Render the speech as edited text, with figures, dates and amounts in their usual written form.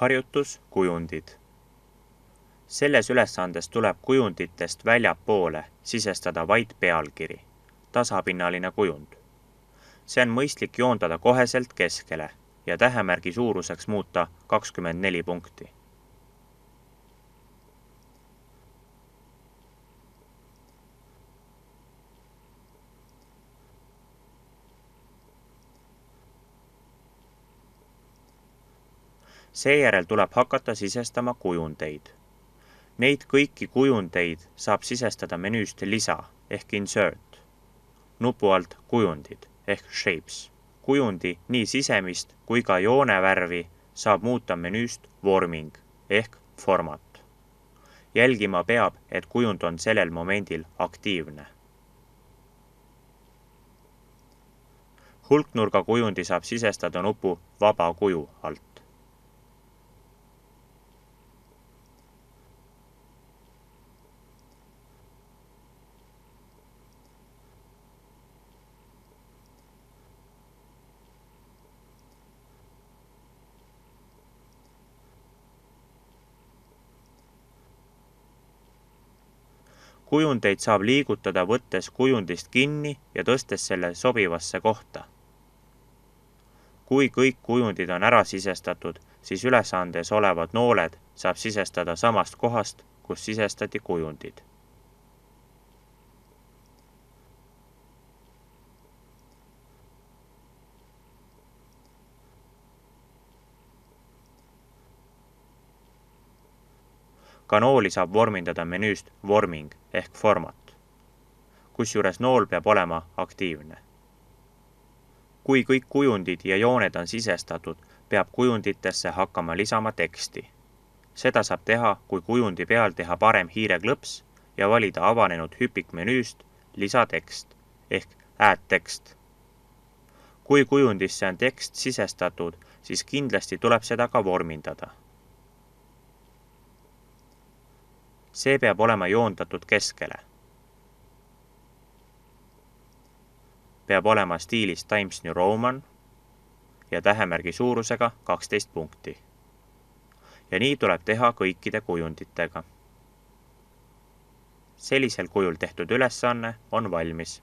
Harjutus kujundid. Selles ülesandes tuleb kujunditest väljapoole sisestada vaid pealkiri, tasapinnaline kujund. See on mõistlik joondada koheselt keskele ja tähemärgi suuruseks muuta 24 punkti. Seejärel tuleb hakata sisestama kujundeid. Neid kõiki kujundeid saab sisestada menüüst lisa ehk insert, nupu alt kujundid ehk shapes. Kujundi nii sisemist kui ka joonevärvi saab muuta menüüst vorming ehk format. Jälgima peab, et kujund on sellel momendil aktiivne. Hulknurga kujundi saab sisestada nupu vaba kuju alt. Kujundeid saab liigutada võttes kujundist kinni ja tõstes selle sobivasse kohta. Kui kõik kujundid on ära sisestatud, siis ülesandes olevad nooled saab sisestada samast kohast, kus sisestati kujundid. Ka nooli saab vormindada menüüst vorming ehk format, kusjuures nool peab olema aktiivne. Kui kõik kujundid ja jooned on sisestatud, peab kujunditesse hakkama lisama teksti. Seda saab teha, kui kujundi peal teha parem hiireklõps ja valida avanenud hüpikmenüüst lisatekst ehk add text. Kui kujundisse on tekst sisestatud, siis kindlasti tuleb seda ka vormindada. See peab olema joondatud keskele. Peab olema stiilis Times New Roman ja tähemärgi suurusega 12 punkti. Ja nii tuleb teha kõikide kujunditega. Sellisel kujul tehtud ülesanne on valmis.